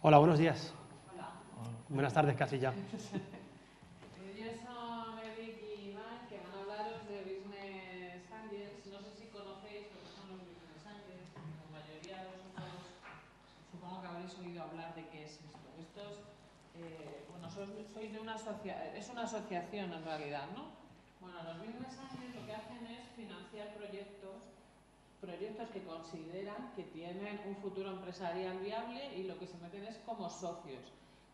Hola, buenos días. Hola. Buenas tardes, casi ya. Yo soy Eric y Iván, que van a hablaros de Business Angels. No sé si conocéis lo que son los Business Angels. La mayoría de vosotros supongo que habréis oído hablar de qué es esto. Estos, bueno, sois de una es una asociación en realidad, ¿no? Bueno, los Business Angels lo que hacen es financiar proyectos que consideran que tienen un futuro empresarial viable y lo que se meten es como socios.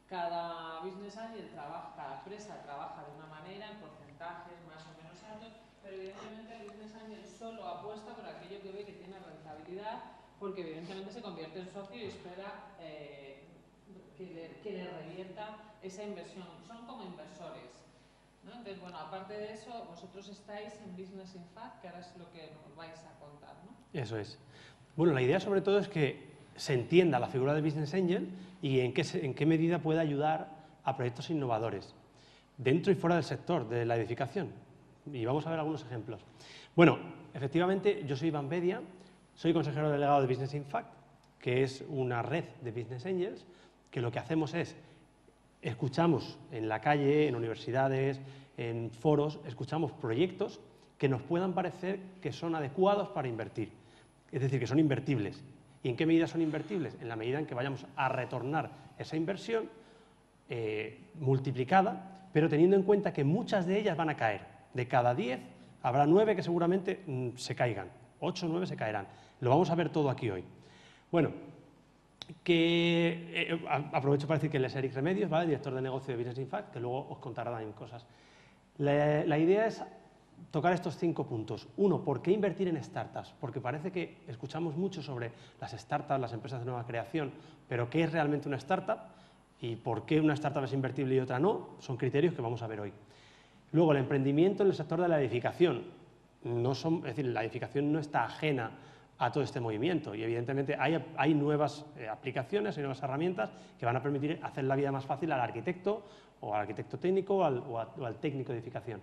Cada business angel cada empresa trabaja de una manera, en porcentajes más o menos altos, pero evidentemente el business angel solo apuesta por aquello que ve que tiene rentabilidad, porque evidentemente se convierte en socio y espera que le revierta esa inversión. Son como inversores, ¿no? Entonces, bueno, aparte de eso, vosotros estáis en Business Impact, que ahora es lo que nos vais a contar, ¿no? Eso es. Bueno, la idea sobre todo es que se entienda la figura del Business Angel y en qué medida puede ayudar a proyectos innovadores, dentro y fuera del sector de la edificación. Y vamos a ver algunos ejemplos. Bueno, efectivamente, yo soy Iván Bedia, soy consejero delegado de Business Impact, que es una red de Business Angels, que lo que hacemos es, escuchamos en la calle, en universidades, en foros, escuchamos proyectos que nos puedan parecer que son adecuados para invertir, es decir, que son invertibles. ¿Y en qué medida son invertibles? En la medida en que vayamos a retornar esa inversión multiplicada, pero teniendo en cuenta que muchas de ellas van a caer. De cada 10 habrá 9 que seguramente se caigan, 8 o 9 se caerán. Lo vamos a ver todo aquí hoy. Bueno, aprovecho para decir que él es Eric Remedios, ¿vale? Director de negocio de Business Impact, que luego os contará también cosas. La idea es tocar estos 5 puntos. Uno, ¿por qué invertir en startups? Porque parece que escuchamos mucho sobre las startups, las empresas de nueva creación, pero ¿qué es realmente una startup? ¿Y por qué una startup es invertible y otra no? Son criterios que vamos a ver hoy. Luego, el emprendimiento en el sector de la edificación. Es decir, la edificación no está ajena a todo este movimiento y evidentemente hay nuevas aplicaciones, hay nuevas herramientas que van a permitir hacer la vida más fácil al arquitecto o al arquitecto técnico o al técnico de edificación.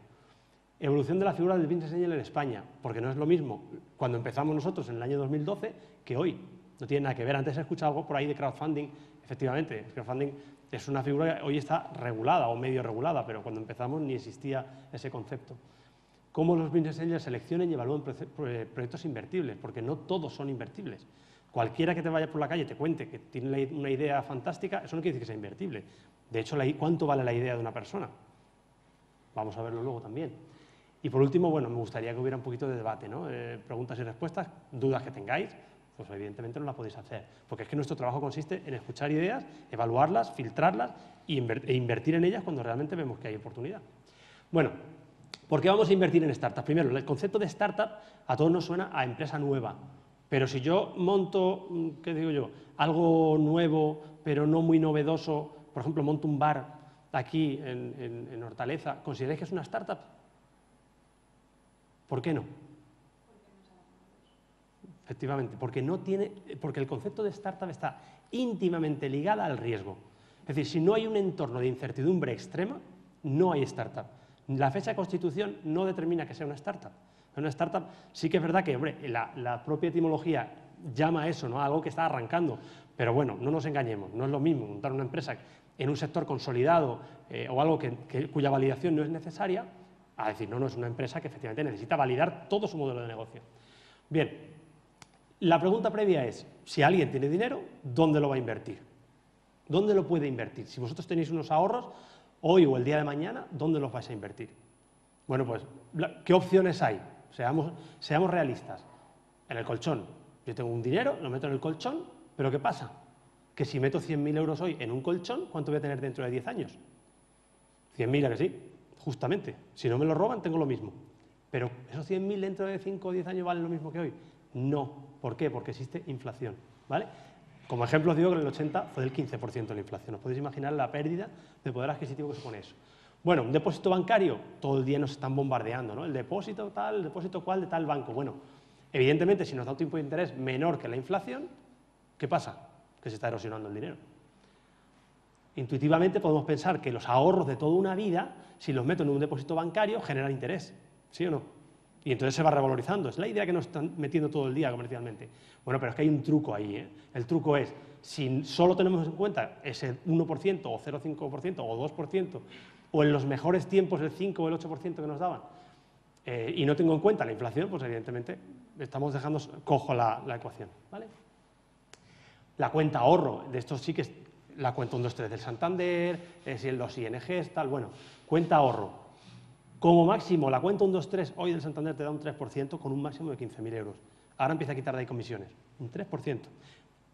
Evolución de la figura del Business Angel en España, porque no es lo mismo cuando empezamos nosotros en el año 2012 que hoy. No tiene nada que ver. Antes he escuchado algo por ahí de crowdfunding. Efectivamente, el crowdfunding es una figura que hoy está regulada o medio regulada, pero cuando empezamos ni existía ese concepto. Cómo los Business Angels seleccionan y evalúan proyectos invertibles, porque no todos son invertibles. Cualquiera que te vaya por la calle y te cuente que tiene una idea fantástica, eso no quiere decir que sea invertible. De hecho, ¿cuánto vale la idea de una persona? Vamos a verlo luego también. Y por último, bueno, me gustaría que hubiera un poquito de debate, ¿no? Preguntas y respuestas, dudas que tengáis, pues evidentemente no las podéis hacer. Porque es que nuestro trabajo consiste en escuchar ideas, evaluarlas, filtrarlas e invertir en ellas cuando realmente vemos que hay oportunidad. Bueno, ¿por qué vamos a invertir en startups? Primero, el concepto de startup a todos nos suena a empresa nueva. Pero si yo monto, ¿qué digo yo? Algo nuevo, pero no muy novedoso, por ejemplo, monto un bar aquí en Hortaleza, ¿consideráis que es una startup? ¿Por qué no? Efectivamente, porque el concepto de startup está íntimamente ligado al riesgo. Es decir, si no hay un entorno de incertidumbre extrema, no hay startup. La fecha de constitución no determina que sea una startup. Una startup sí que es verdad que, hombre, la propia etimología llama a eso, ¿no? Algo que está arrancando. Pero bueno, no nos engañemos, no es lo mismo montar una empresa en un sector consolidado o algo cuya validación no es necesaria, a decir, no es una empresa que efectivamente necesita validar todo su modelo de negocio. Bien, la pregunta previa es, si alguien tiene dinero, ¿dónde lo va a invertir? ¿Dónde lo puede invertir? Si vosotros tenéis unos ahorros, hoy o el día de mañana, ¿dónde los vais a invertir? Bueno, pues, ¿qué opciones hay? Seamos realistas. En el colchón. Yo tengo un dinero, lo meto en el colchón, pero ¿qué pasa? Que si meto 100.000 euros hoy en un colchón, ¿cuánto voy a tener dentro de 10 años? 100.000, ¿a que sí? Justamente. Si no me lo roban, tengo lo mismo. Pero ¿esos 100.000 dentro de 5 o 10 años valen lo mismo que hoy? No. ¿Por qué? Porque existe inflación, ¿vale? Como ejemplo os digo que en el 80 fue del 15% la inflación. ¿Os podéis imaginar la pérdida de poder adquisitivo que supone eso? Bueno, un depósito bancario, todo el día nos están bombardeando, ¿no? El depósito tal, el depósito cual de tal banco. Bueno, evidentemente, si nos da un tipo de interés menor que la inflación, ¿qué pasa? Que se está erosionando el dinero. Intuitivamente podemos pensar que los ahorros de toda una vida, si los meto en un depósito bancario, generan interés, ¿sí o no? Y entonces se va revalorizando. Es la idea que nos están metiendo todo el día comercialmente. Bueno, pero es que hay un truco ahí, ¿eh? El truco es, si solo tenemos en cuenta ese 1% o 0,5% o 2%, o en los mejores tiempos el 5 o el 8% que nos daban, y no tengo en cuenta la inflación, pues evidentemente estamos dejando cojo la ecuación, ¿vale? La cuenta ahorro, de estos sí que es la cuenta 1, 2, 3 del Santander, los INGs, tal, bueno, cuenta ahorro. Como máximo, la cuenta 1, 2, 3 hoy del Santander te da un 3% con un máximo de 15.000 euros. Ahora empieza a quitar de ahí comisiones, un 3%,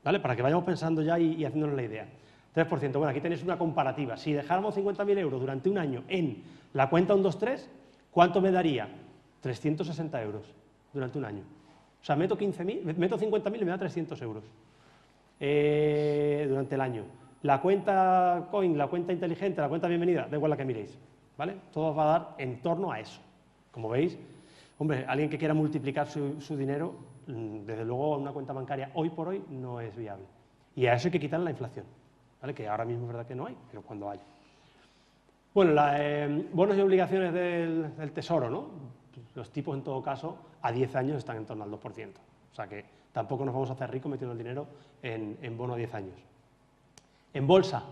¿vale? Para que vayamos pensando ya y haciéndonos la idea. 3%, bueno, aquí tenéis una comparativa. Si dejáramos 50.000 euros durante un año en la cuenta 1, 2, 3, ¿cuánto me daría? 360 euros durante un año. O sea, meto 50.000 y me da 300 euros durante el año. La cuenta Coin, la cuenta inteligente, la cuenta bienvenida, da igual la que miréis, ¿vale? Todo va a dar en torno a eso. Como veis, hombre, alguien que quiera multiplicar su dinero, desde luego una cuenta bancaria hoy por hoy no es viable. Y a eso hay que quitarle la inflación, ¿vale? Que ahora mismo es verdad que no hay, pero cuando haya. Bueno, bonos y obligaciones del Tesoro, ¿no? Los tipos, en todo caso, a 10 años están en torno al 2%. O sea que tampoco nos vamos a hacer ricos metiendo el dinero en bono a 10 años. En bolsa,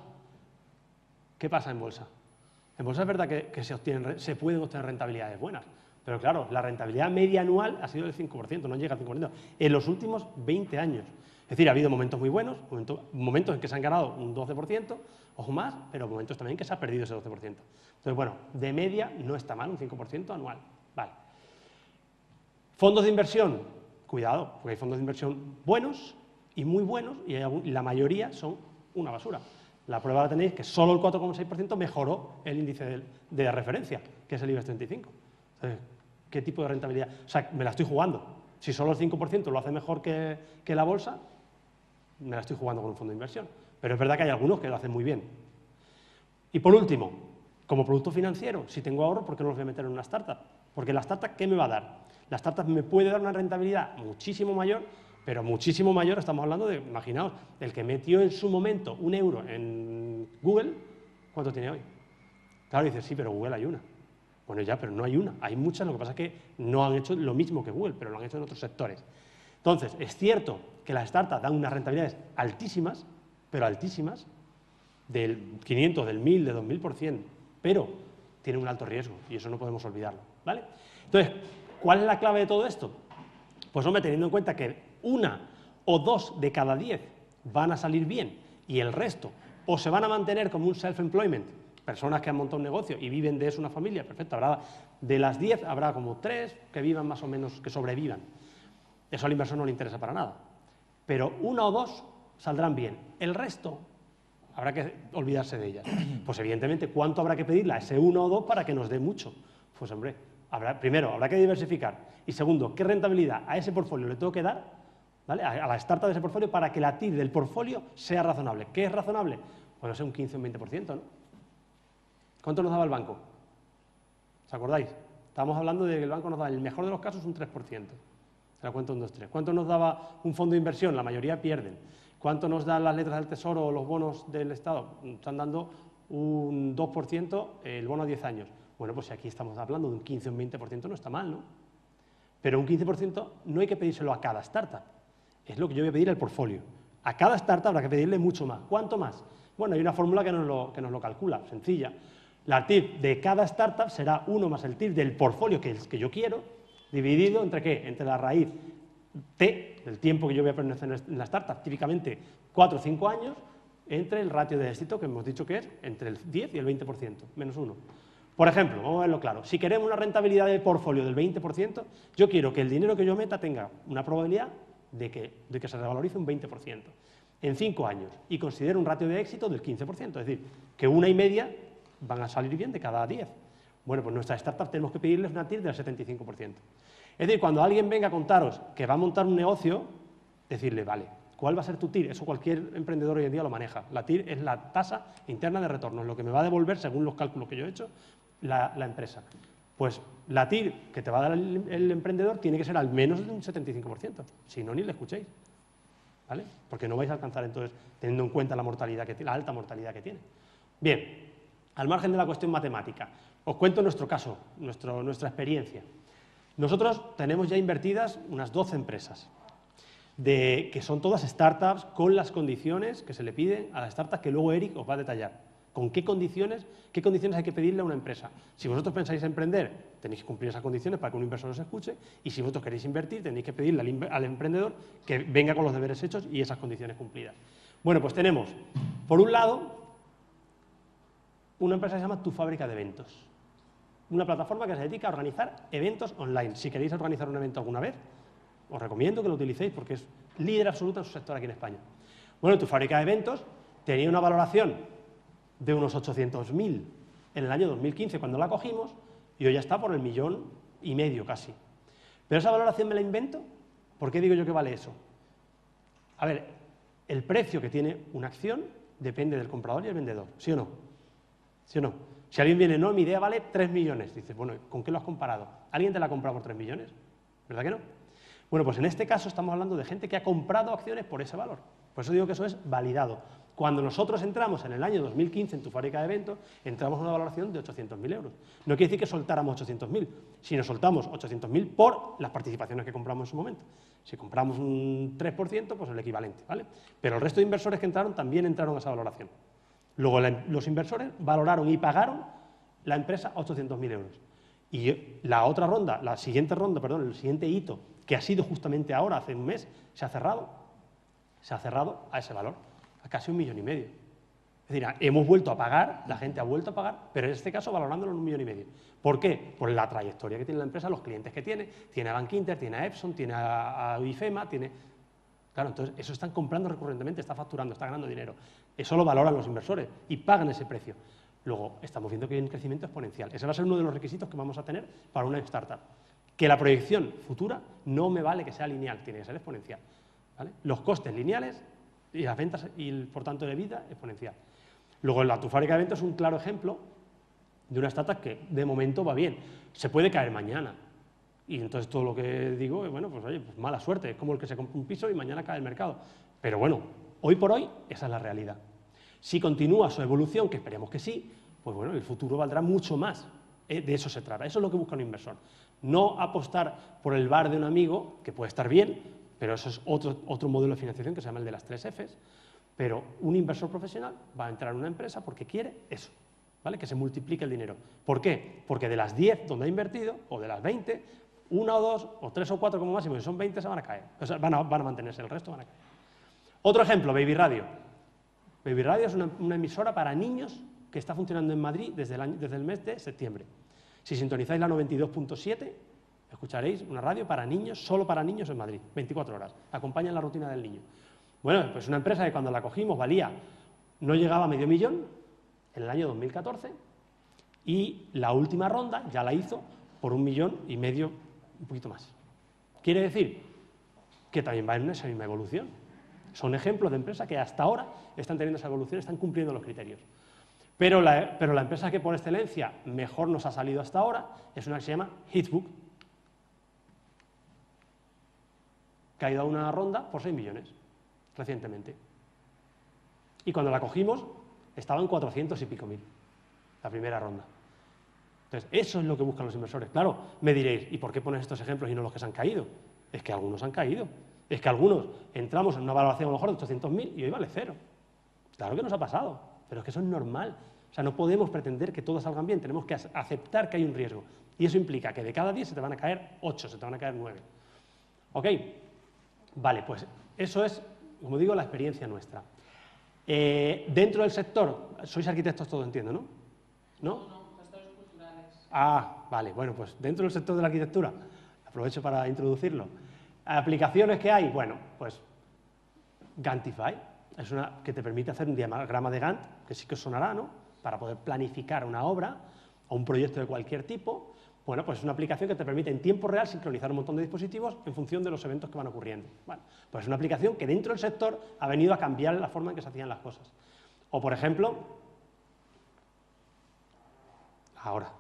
¿qué pasa en bolsa? En bolsa es verdad que se pueden obtener rentabilidades buenas, pero claro, la rentabilidad media anual ha sido del 5%, no llega al 5%, en los últimos 20 años. Es decir, ha habido momentos muy buenos, momentos en que se han ganado un 12%, ojo más, pero momentos también que se ha perdido ese 12%. Entonces, bueno, de media no está mal, un 5% anual. Vale. Fondos de inversión, cuidado, porque hay fondos de inversión buenos y muy buenos, y la mayoría son una basura. La prueba la tenéis que solo el 4,6% mejoró el índice de referencia, que es el IBEX 35. Entonces, ¿qué tipo de rentabilidad? O sea, me la estoy jugando. Si solo el 5% lo hace mejor que la bolsa, me la estoy jugando con un fondo de inversión. Pero es verdad que hay algunos que lo hacen muy bien. Y por último, como producto financiero, si tengo ahorro, ¿por qué no los voy a meter en una startup? Porque la startup, ¿qué me va a dar? La startup me puede dar una rentabilidad muchísimo mayor, pero muchísimo mayor, estamos hablando de, imaginaos, el que metió en su momento 1 euro en Google, ¿cuánto tiene hoy? Claro, dices, sí, pero Google hay una. Bueno, ya, pero no hay una, hay muchas, lo que pasa es que no han hecho lo mismo que Google, pero lo han hecho en otros sectores. Entonces, es cierto que las startups dan unas rentabilidades altísimas, pero altísimas, del 500, del 1000, del 2000%, pero tienen un alto riesgo y eso no podemos olvidarlo, ¿vale? Entonces, ¿cuál es la clave de todo esto? Pues, hombre, teniendo en cuenta que 1 o 2 de cada 10 van a salir bien y el resto o se van a mantener como un self-employment, personas que han montado un negocio y viven de eso una familia, perfecto, de las 10 habrá como 3 que vivan más o menos, que sobrevivan. Eso al inversor no le interesa para nada. Pero 1 o 2 saldrán bien. El resto habrá que olvidarse de ellas. Pues evidentemente, ¿cuánto habrá que pedirle a ese 1 o 2 para que nos dé mucho? Pues hombre, primero, habrá que diversificar. Y segundo, ¿qué rentabilidad a ese portfolio le tengo que dar, ¿vale? A la startup de ese portfolio para que la TIR del portfolio sea razonable? ¿Qué es razonable? Pues no sé, un 15 o un 20%, ¿no? ¿Cuánto nos daba el banco? ¿Os acordáis? Estábamos hablando de que el banco nos daba, en el mejor de los casos, un 3%. Se la cuento 1, 2, 3. ¿Cuánto nos daba un fondo de inversión? La mayoría pierden. ¿Cuánto nos dan las letras del Tesoro o los bonos del Estado? Están dando un 2% el bono a 10 años. Bueno, pues si aquí estamos hablando de un 15 o un 20%, no está mal, ¿no? Pero un 15% no hay que pedírselo a cada startup. Es lo que yo voy a pedir al portfolio. A cada startup habrá que pedirle mucho más. ¿Cuánto más? Bueno, hay una fórmula que nos lo calcula, sencilla. La TIR de cada startup será 1 más el TIR del portfolio que yo quiero, dividido entre ¿qué? Entre la raíz T, del tiempo que yo voy a permanecer en la startup, típicamente 4 o 5 años, entre el ratio de éxito, que hemos dicho que es entre el 10 y el 20%, menos 1. Por ejemplo, vamos a verlo claro, si queremos una rentabilidad de portfolio del 20%, yo quiero que el dinero que yo meta tenga una probabilidad de que se revalorice un 20% en 5 años y considero un ratio de éxito del 15%, es decir, que 1,5 van a salir bien de cada 10. Bueno, pues nuestras startups tenemos que pedirles una TIR del 75%. Es decir, cuando alguien venga a contaros que va a montar un negocio, decirle, vale, ¿cuál va a ser tu TIR? Eso cualquier emprendedor hoy en día lo maneja. La TIR es la tasa interna de retorno, es lo que me va a devolver, según los cálculos que yo he hecho, la empresa. Pues la TIR que te va a dar el emprendedor tiene que ser al menos de un 75%, si no, ni le escuchéis, ¿vale? Porque no vais a alcanzar entonces, teniendo en cuenta la mortalidad la alta mortalidad que tiene. Bien, al margen de la cuestión matemática, os cuento nuestro caso, nuestra experiencia. Nosotros tenemos ya invertidas unas 12 empresas. que son todas startups con las condiciones que se le piden a las startups que luego Eric os va a detallar. ¿Con qué condiciones hay que pedirle a una empresa? Si vosotros pensáis emprender, tenéis que cumplir esas condiciones para que un inversor os escuche, y si vosotros queréis invertir, tenéis que pedirle al emprendedor que venga con los deberes hechos y esas condiciones cumplidas. Bueno, pues tenemos, por un lado, una empresa que se llama Tu Fábrica de Eventos. Una plataforma que se dedica a organizar eventos online. Si queréis organizar un evento alguna vez, os recomiendo que lo utilicéis porque es líder absoluto en su sector aquí en España. Bueno, Tu Fábrica de Eventos tenía una valoración de unos 800.000 en el año 2015 cuando la cogimos y hoy ya está por el 1,5 millones casi. ¿Pero esa valoración me la invento? ¿Por qué digo yo que vale eso? A ver, el precio que tiene una acción depende del comprador y el vendedor, ¿sí o no? ¿Sí o no? Si alguien viene, no, mi idea vale 3 millones, dices, bueno, ¿con qué lo has comparado? ¿Alguien te la ha comprado por 3 millones? ¿Verdad que no? Bueno, pues en este caso estamos hablando de gente que ha comprado acciones por ese valor. Por eso digo que eso es validado. Cuando nosotros entramos en el año 2015 en Tu Fábrica de Eventos, entramos a una valoración de 800.000 euros. No quiere decir que soltáramos 800.000, sino soltamos 800.000 por las participaciones que compramos en su momento. Si compramos un 3%, pues el equivalente, ¿vale? Pero el resto de inversores que entraron también entraron a esa valoración. Luego los inversores valoraron y pagaron la empresa 800.000 euros. Y la otra ronda, el siguiente hito, que ha sido justamente ahora, hace un mes, se ha cerrado a ese valor, a casi 1,5 millones. Es decir, hemos vuelto a pagar, la gente ha vuelto a pagar, pero en este caso valorándolo en 1,5 millones. ¿Por qué? Por la trayectoria que tiene la empresa, los clientes que tiene a Bankinter, tiene a Epson, tiene a IFEMA, tiene... Claro, entonces eso están comprando recurrentemente, está facturando, está ganando dinero. Eso lo valoran los inversores y pagan ese precio. Luego, estamos viendo que hay un crecimiento exponencial. Ese va a ser uno de los requisitos que vamos a tener para una startup. Que la proyección futura no me vale que sea lineal, tiene que ser exponencial, ¿vale? Los costes lineales y las ventas y, por tanto, de vida exponencial. Luego, la Tu Fábrica de Eventos es un claro ejemplo de una startup que, de momento, va bien. Se puede caer mañana. Y entonces todo lo que digo, bueno, pues oye, pues mala suerte. Es como el que se compra un piso y mañana cae el mercado. Pero bueno, hoy por hoy, esa es la realidad. Si continúa su evolución, que esperemos que sí, pues bueno, el futuro valdrá mucho más. De eso se trata. Eso es lo que busca un inversor. No apostar por el bar de un amigo, que puede estar bien, pero eso es otro modelo de financiación que se llama el de las 3 Fs. Pero un inversor profesional va a entrar en una empresa porque quiere eso, ¿vale? Que se multiplique el dinero. ¿Por qué? Porque de las 10 donde ha invertido, o de las 20, 1 o 2, o 3 o 4 como máximo, si son 20 se van a caer. O sea, van a mantenerse, el resto van a caer. Otro ejemplo, Baby Radio. Baby Radio es una emisora para niños que está funcionando en Madrid desde el mes de septiembre. Si sintonizáis la 92.7, escucharéis una radio para niños, solo para niños en Madrid, 24 horas. Acompaña la rutina del niño. Bueno, pues una empresa que cuando la cogimos no llegaba a $500.000 en el año 2014 y la última ronda ya la hizo por 1,5 millones, un poquito más. Quiere decir que también va en esa misma evolución. Son ejemplos de empresas que hasta ahora están teniendo esa evolución, están cumpliendo los criterios. Pero la empresa que por excelencia mejor nos ha salido hasta ahora es una que se llama Hitsbook, que ha ido a una ronda por 6 millones recientemente. Y cuando la cogimos estaban 400 y pico mil, la primera ronda. Entonces, eso es lo que buscan los inversores. Claro, me diréis, ¿y por qué pones estos ejemplos y no los que se han caído? Es que algunos han caído. Es que algunos entramos en una valoración a lo mejor de 800.000 y hoy vale 0. Claro que nos ha pasado, pero es que eso es normal. O sea, no podemos pretender que todos salgan bien, tenemos que aceptar que hay un riesgo. Y eso implica que de cada 10 se te van a caer 8, se te van a caer 9. ¿Ok? Vale, pues eso es, como digo, la experiencia nuestra. Dentro del sector, sois arquitectos todos, entiendo, ¿no? ¿No? No, gestores culturales. Ah, vale, bueno, pues dentro del sector de la arquitectura, aprovecho para introducirlo. ¿Aplicaciones que hay? Bueno, pues Gantify, es una que te permite hacer un diagrama de Gantt, que sí que os sonará, ¿no? Para poder planificar una obra o un proyecto de cualquier tipo. Bueno, pues es una aplicación que te permite en tiempo real sincronizar un montón de dispositivos en función de los eventos que van ocurriendo. Bueno, pues es una aplicación que dentro del sector ha venido a cambiar la forma en que se hacían las cosas. O, por ejemplo, ahora,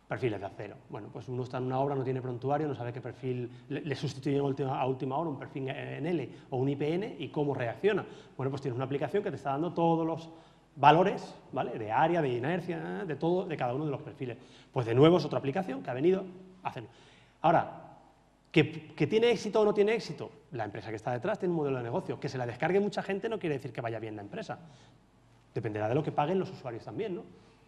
perfiles de acero. Bueno, pues uno está en una obra, no tiene prontuario, no sabe qué perfil le sustituye a última hora, un perfil en L o un IPN y cómo reacciona. Bueno, pues tienes una aplicación que te está dando todos los valores, ¿vale? De área, de inercia, de todo, de cada uno de los perfiles. Pues de nuevo es otra aplicación que ha venido a hacer. Ahora, ¿Que tiene éxito o no tiene éxito? La empresa que está detrás tiene un modelo de negocio. Que se la descargue mucha gente no quiere decir que vaya bien la empresa. Dependerá de lo que paguen los usuarios también, ¿no?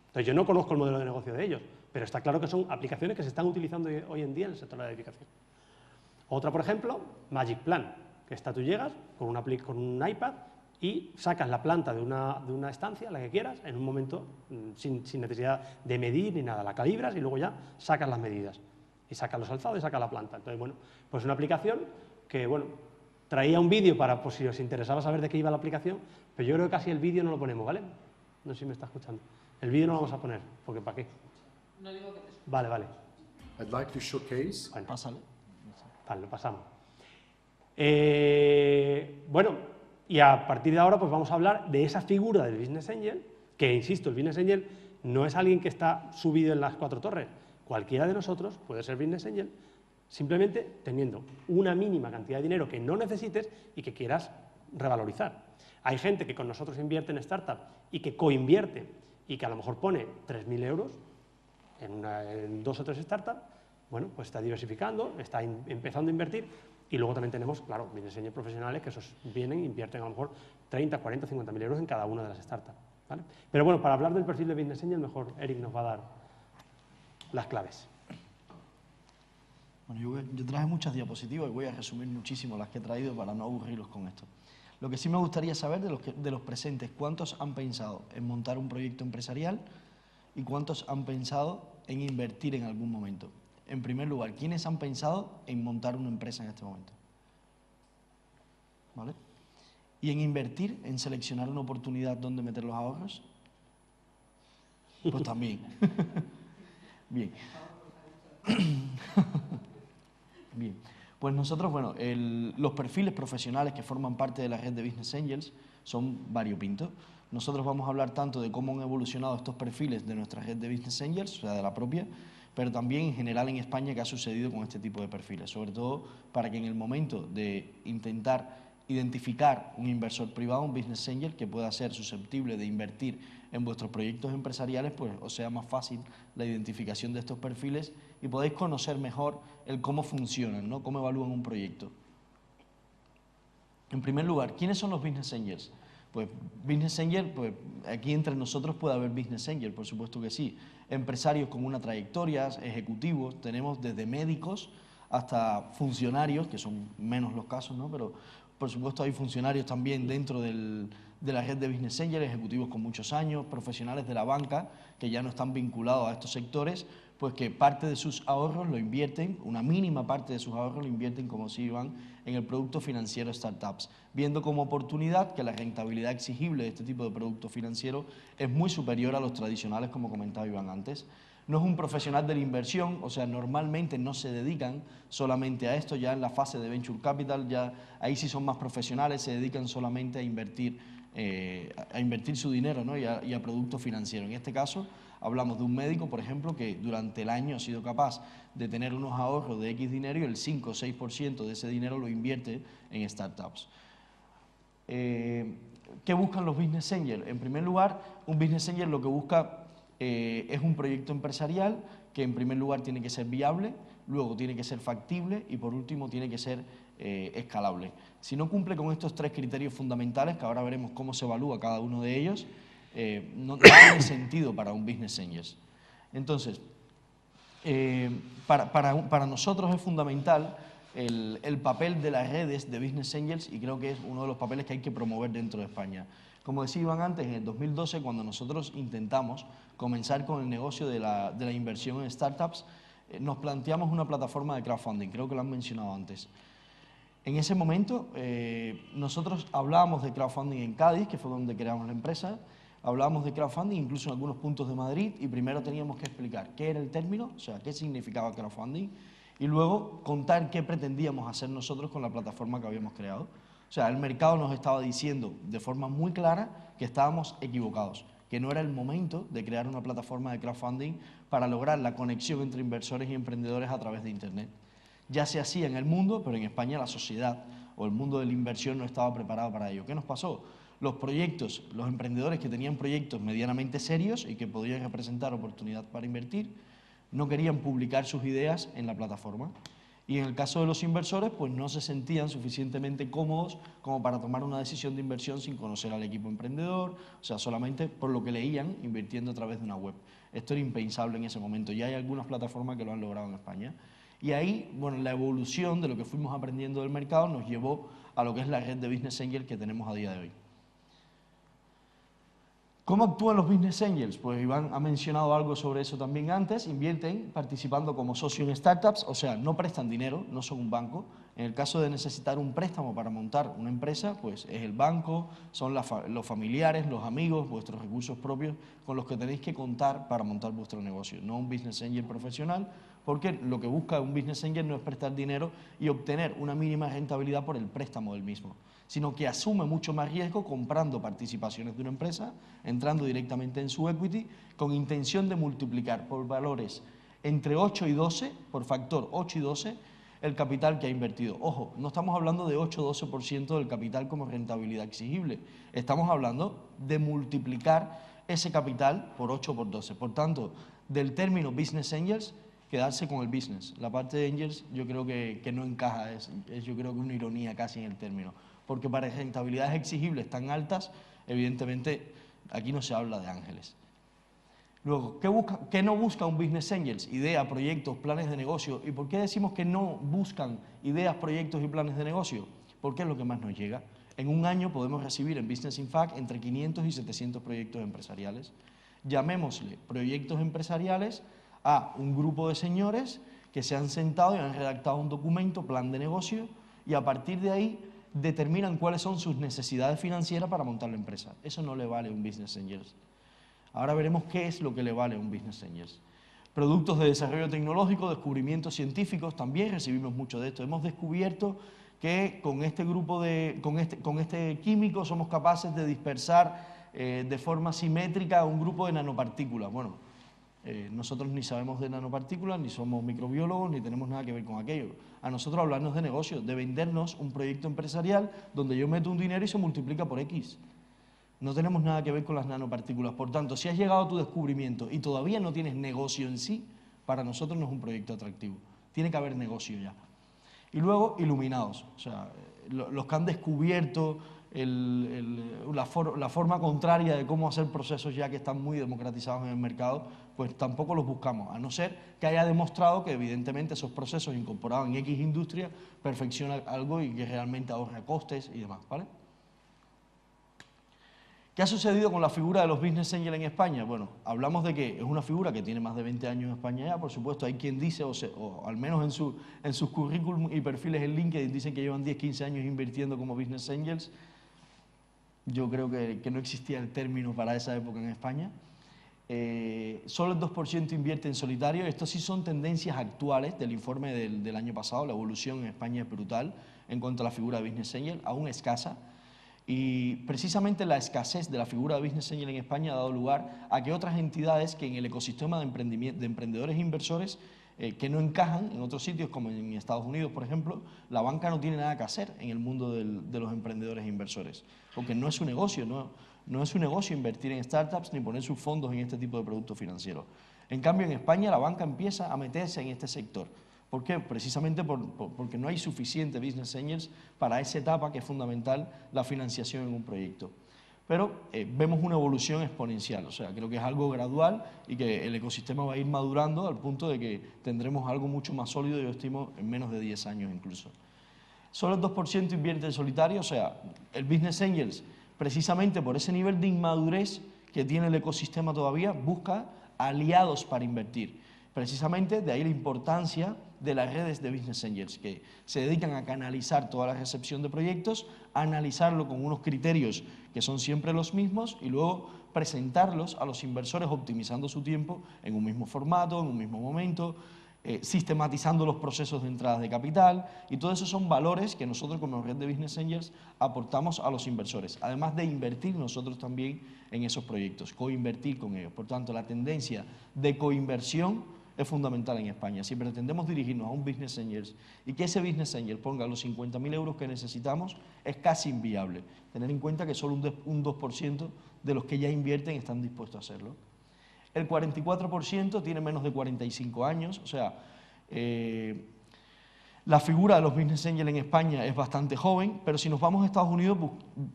Entonces, yo no conozco el modelo de negocio de ellos, pero está claro que son aplicaciones que se están utilizando hoy en día en el sector de la edificación. Otra, por ejemplo, Magic Plan, que tú llegas con un iPad y sacas la planta de una estancia, la que quieras, en un momento, sin necesidad de medir ni nada. La calibras y luego ya sacas las medidas. Y sacas los alzados y sacas la planta. Entonces, bueno, pues una aplicación que, bueno, traía un vídeo para, pues si os interesaba saber de qué iba la aplicación, pero yo creo que casi el vídeo no lo ponemos, ¿vale? No sé si me está escuchando. El vídeo no lo vamos a poner, porque ¿para qué? No digo que te escuche. Vale, vale. I'd like to showcase. Bueno, Pásale. vale, lo pasamos. Bueno, y a partir de ahora pues vamos a hablar de esa figura del Business Angel, que, insisto, el Business Angel no es alguien que está subido en las 4 torres. Cualquiera de nosotros puede ser Business Angel simplemente teniendo una mínima cantidad de dinero que no necesites y que quieras revalorizar. Hay gente que con nosotros invierte en startup y que coinvierte y que a lo mejor pone 3.000 euros en 2 o 3 startups, bueno, pues está diversificando, está empezando a invertir y luego también tenemos, claro, Business Angel profesionales que esos vienen e invierten a lo mejor 30, 40, 50.000 euros en cada una de las startups, ¿vale? Pero bueno, para hablar del perfil de Business Angel, mejor Eric nos va a dar las claves. Bueno, yo traje muchas diapositivas y voy a resumir muchísimo las que he traído para no aburrirlos con esto. Lo que sí me gustaría saber de los presentes, ¿cuántos han pensado en montar un proyecto empresarial y cuántos han pensado en invertir en algún momento? En primer lugar, ¿quiénes han pensado en montar una empresa en este momento? ¿Vale? ¿Y en invertir, en seleccionar una oportunidad donde meter los ahorros? Pues también. Bien. Bien. Pues nosotros, bueno, los perfiles profesionales que forman parte de la red de Business Angels son variopintos. Nosotros vamos a hablar tanto de cómo han evolucionado estos perfiles de nuestra red de Business Angels, o sea, de la propia, pero también en general en España qué ha sucedido con este tipo de perfiles, sobre todo para que en el momento de intentar identificar un inversor privado, un Business Angel que pueda ser susceptible de invertir en vuestros proyectos empresariales, pues os sea más fácil la identificación de estos perfiles y podéis conocer mejor el cómo funcionan, ¿no? Cómo evalúan un proyecto. En primer lugar, ¿quiénes son los Business Angels? Pues Business Angel, pues aquí entre nosotros puede haber Business Angel, por supuesto que sí. Empresarios con una trayectoria, ejecutivos, tenemos desde médicos hasta funcionarios, que son menos los casos, ¿no? Pero por supuesto hay funcionarios también dentro de la red de Business Angel, ejecutivos con muchos años, profesionales de la banca que ya no están vinculados a estos sectores, pues que parte de sus ahorros lo invierten, una mínima parte de sus ahorros lo invierten como si iban en el producto financiero startups, viendo como oportunidad que la rentabilidad exigible de este tipo de producto financiero es muy superior a los tradicionales, como comentaba Iván antes. No es un profesional de la inversión, o sea, normalmente no se dedican solamente a esto, ya en la fase de Venture Capital, ya ahí sí son más profesionales, se dedican solamente a invertir su dinero, ¿no? y a producto financiero. En este caso, hablamos de un médico, por ejemplo, que durante el año ha sido capaz de tener unos ahorros de X dinero y el 5 o 6% de ese dinero lo invierte en startups. ¿Qué buscan los Business Angels? En primer lugar, un Business Angel lo que busca es un proyecto empresarial que en primer lugar tiene que ser viable, luego tiene que ser factible y por último tiene que ser escalable. Si no cumple con estos 3 criterios fundamentales, que ahora veremos cómo se evalúa cada uno de ellos, no tiene sentido para un Business Angel. Entonces, para nosotros es fundamental el papel de las redes de Business Angels y creo que es uno de los papeles que hay que promover dentro de España. Como decía Iván antes, en el 2012, cuando nosotros intentamos comenzar con el negocio de la inversión en startups, nos planteamos una plataforma de crowdfunding, creo que lo han mencionado antes. En ese momento, nosotros hablábamos de crowdfunding en Cádiz, que fue donde creamos la empresa, hablábamos de crowdfunding incluso en algunos puntos de Madrid y primero teníamos que explicar qué era el término, o sea, qué significaba crowdfunding y luego contar qué pretendíamos hacer nosotros con la plataforma que habíamos creado. O sea, el mercado nos estaba diciendo de forma muy clara que estábamos equivocados, que no era el momento de crear una plataforma de crowdfunding para lograr la conexión entre inversores y emprendedores a través de Internet. Ya se hacía en el mundo, pero en España la sociedad o el mundo de la inversión no estaba preparado para ello. ¿Qué nos pasó? Los proyectos, los emprendedores que tenían proyectos medianamente serios y que podían representar oportunidad para invertir, no querían publicar sus ideas en la plataforma. Y en el caso de los inversores, pues no se sentían suficientemente cómodos como para tomar una decisión de inversión sin conocer al equipo emprendedor, o sea, solamente por lo que leían, invirtiendo a través de una web. Esto era impensable en ese momento. Ya hay algunas plataformas que lo han logrado en España. Y ahí, bueno, la evolución de lo que fuimos aprendiendo del mercado nos llevó a lo que es la red de Business Angels que tenemos a día de hoy. ¿Cómo actúan los Business Angels? Pues Iván ha mencionado algo sobre eso también antes. Invierten participando como socio en startups, o sea, no prestan dinero, no son un banco. En el caso de necesitar un préstamo para montar una empresa, pues es el banco, son los familiares, los amigos, vuestros recursos propios con los que tenéis que contar para montar vuestro negocio, no un Business Angel profesional, porque lo que busca un Business Angel no es prestar dinero y obtener una mínima rentabilidad por el préstamo del mismo, sino que asume mucho más riesgo comprando participaciones de una empresa, entrando directamente en su equity, con intención de multiplicar por valores entre 8 y 12, por factor 8 y 12, el capital que ha invertido. Ojo, no estamos hablando de 8 o 12% del capital como rentabilidad exigible, estamos hablando de multiplicar ese capital por 8 o por 12. Por tanto, del término Business Angels, quedarse con el business. La parte de Angels yo creo que no encaja, es yo creo que una ironía casi en el término, porque para rentabilidades exigibles tan altas, evidentemente aquí no se habla de ángeles. Luego, ¿qué no busca un Business Angels? Ideas, proyectos, planes de negocio. ¿Y por qué decimos que no buscan ideas, proyectos y planes de negocio? Porque es lo que más nos llega. En un año podemos recibir en Business Impact entre 500 y 700 proyectos empresariales. Llamémosle proyectos empresariales a un grupo de señores que se han sentado y han redactado un documento, plan de negocio, y a partir de ahí determinan cuáles son sus necesidades financieras para montar la empresa. Eso no le vale a un Business Angels. Ahora veremos qué es lo que le vale a un Business Angels. Productos de desarrollo tecnológico, descubrimientos científicos, también recibimos mucho de esto. Hemos descubierto que con este grupo con este químico somos capaces de dispersar de forma simétrica un grupo de nanopartículas. Bueno, nosotros ni sabemos de nanopartículas, ni somos microbiólogos, ni tenemos nada que ver con aquello. A nosotros hablarnos de negocio, de vendernos un proyecto empresarial donde yo meto un dinero y se multiplica por X. No tenemos nada que ver con las nanopartículas. Por tanto, si has llegado a tu descubrimiento y todavía no tienes negocio en sí, para nosotros no es un proyecto atractivo. Tiene que haber negocio ya. Y luego, iluminados. O sea, los que han descubierto la forma contraria de cómo hacer procesos ya que están muy democratizados en el mercado, pues tampoco los buscamos, a no ser que haya demostrado que evidentemente esos procesos incorporados en X industria perfeccionan algo y que realmente ahorra costes y demás, ¿vale? ¿Qué ha sucedido con la figura de los Business Angels en España? Bueno, hablamos de que es una figura que tiene más de 20 años en España ya, por supuesto, hay quien dice, o al menos en sus currículum y perfiles en LinkedIn dicen que llevan 10, 15 años invirtiendo como Business Angels. Yo creo que no existía el término para esa época en España. Solo el 2% invierte en solitario. Estos sí son tendencias actuales del informe del año pasado. La evolución en España es brutal en cuanto a la figura de Business Angel, aún escasa. Y precisamente la escasez de la figura de Business Angel en España ha dado lugar a que otras entidades que en el ecosistema de emprendedores e inversores que no encajan en otros sitios, como en Estados Unidos, por ejemplo, la banca no tiene nada que hacer en el mundo de los emprendedores e inversores, porque no es su negocio, no es su negocio invertir en startups ni poner sus fondos en este tipo de productos financieros. En cambio, en España la banca empieza a meterse en este sector. ¿Por qué? Precisamente porque no hay suficiente Business Angels para esa etapa que es fundamental, la financiación en un proyecto. Pero vemos una evolución exponencial, o sea, creo que es algo gradual y que el ecosistema va a ir madurando al punto de que tendremos algo mucho más sólido, yo estimo, en menos de 10 años incluso. Solo el 2% invierte en solitario, o sea, el Business Angels, precisamente por ese nivel de inmadurez que tiene el ecosistema todavía, busca aliados para invertir. Precisamente de ahí la importancia de las redes de Business Angels, que se dedican a canalizar toda la recepción de proyectos, a analizarlo con unos criterios que son siempre los mismos y luego presentarlos a los inversores optimizando su tiempo en un mismo formato, en un mismo momento, sistematizando los procesos de entrada de capital, y todo eso son valores que nosotros como red de Business Angels aportamos a los inversores, además de invertir nosotros también en esos proyectos, coinvertir con ellos. Por tanto, la tendencia de coinversión es fundamental en España. Si pretendemos dirigirnos a un Business Angels y que ese Business Angel ponga los 50.000 euros que necesitamos, es casi inviable. Tener en cuenta que solo un 2% de los que ya invierten están dispuestos a hacerlo. El 44% tiene menos de 45 años, o sea, La figura de los Business Angels en España es bastante joven, pero si nos vamos a Estados Unidos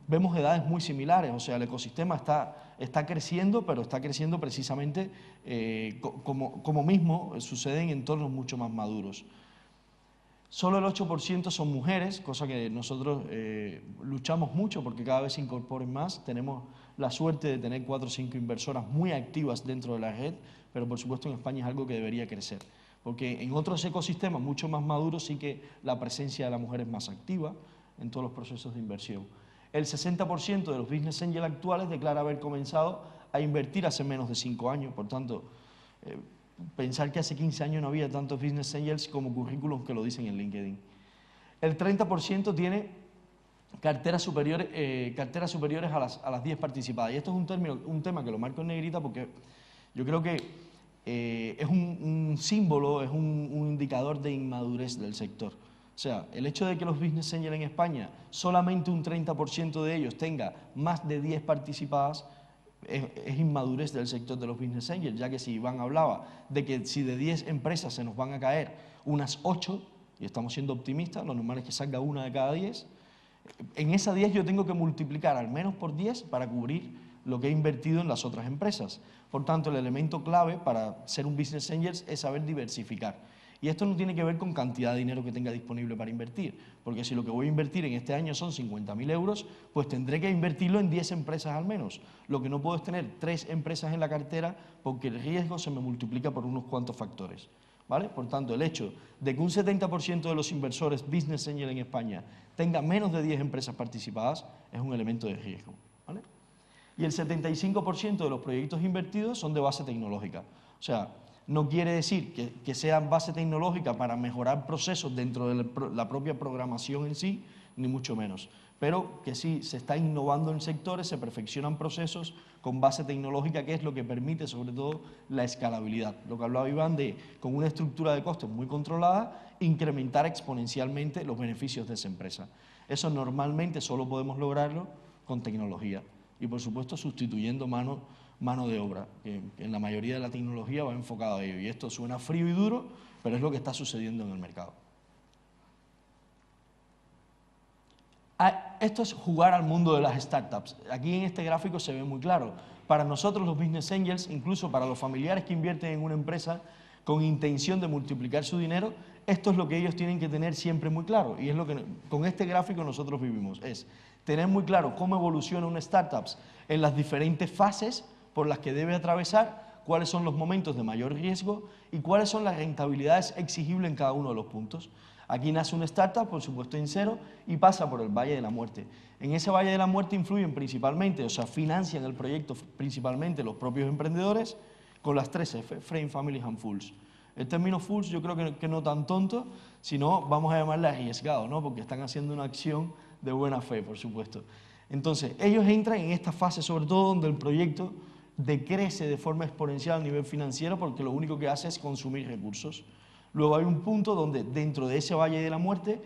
vemos edades muy similares, o sea, el ecosistema está creciendo, pero está creciendo precisamente como mismo sucede en entornos mucho más maduros. Solo el 8% son mujeres, cosa que nosotros luchamos mucho porque cada vez se incorporen más. Tenemos la suerte de tener 4 o 5 inversoras muy activas dentro de la red, pero por supuesto en España es algo que debería crecer. Porque en otros ecosistemas mucho más maduros sí que la presencia de la mujer es más activa en todos los procesos de inversión. El 60% de los Business Angels actuales declara haber comenzado a invertir hace menos de 5 años, por tanto, pensar que hace 15 años no había tantos Business Angels como currículums que lo dicen en LinkedIn. El 30% tiene carteras superiores a las 10 participadas. Y esto es un tema que lo marco en negrita porque yo creo que es un símbolo, es un indicador de inmadurez del sector. O sea, el hecho de que los Business Angels en España, solamente un 30% de ellos tenga más de 10 participadas, es inmadurez del sector de los Business Angels, ya que si Iván hablaba de que si de 10 empresas se nos van a caer unas 8, y estamos siendo optimistas, lo normal es que salga una de cada 10, en esas 10 yo tengo que multiplicar al menos por 10 para cubrir lo que he invertido en las otras empresas. Por tanto, el elemento clave para ser un Business Angel es saber diversificar. Y esto no tiene que ver con cantidad de dinero que tenga disponible para invertir, porque si lo que voy a invertir en este año son 50.000 euros, pues tendré que invertirlo en 10 empresas al menos. Lo que no puedo es tener 3 empresas en la cartera porque el riesgo se me multiplica por unos cuantos factores, ¿vale? Por tanto, el hecho de que un 70% de los inversores Business Angel en España tenga menos de 10 empresas participadas es un elemento de riesgo, ¿vale? Y el 75% de los proyectos invertidos son de base tecnológica. O sea, no quiere decir que sean base tecnológica para mejorar procesos dentro de la propia programación en sí, ni mucho menos. Pero que sí se está innovando en sectores, se perfeccionan procesos con base tecnológica, que es lo que permite sobre todo la escalabilidad. Lo que hablaba Iván de, con una estructura de costes muy controlada, incrementar exponencialmente los beneficios de esa empresa. Eso normalmente solo podemos lograrlo con tecnología. Y por supuesto sustituyendo mano de obra, que en la mayoría de la tecnología va enfocado a ello. Y esto suena frío y duro, pero es lo que está sucediendo en el mercado. Esto es jugar al mundo de las startups. Aquí en este gráfico se ve muy claro. Para nosotros los Business Angels, incluso para los familiares que invierten en una empresa con intención de multiplicar su dinero, esto es lo que ellos tienen que tener siempre muy claro. Y es lo que con este gráfico nosotros vivimos. Es tener muy claro cómo evoluciona una startup en las diferentes fases por las que debe atravesar, cuáles son los momentos de mayor riesgo y cuáles son las rentabilidades exigibles en cada uno de los puntos. Aquí nace una startup, por supuesto en cero, y pasa por el Valle de la Muerte. En ese Valle de la Muerte influyen principalmente, o sea, financian el proyecto principalmente los propios emprendedores con las 3 F, Friends, Family and Fools. El término Fools yo creo que no tan tonto, sino vamos a llamarle arriesgado, ¿no? Porque están haciendo una acción de buena fe, por supuesto. Entonces, ellos entran en esta fase, sobre todo donde el proyecto decrece de forma exponencial a nivel financiero porque lo único que hace es consumir recursos. Luego hay un punto donde dentro de ese Valle de la Muerte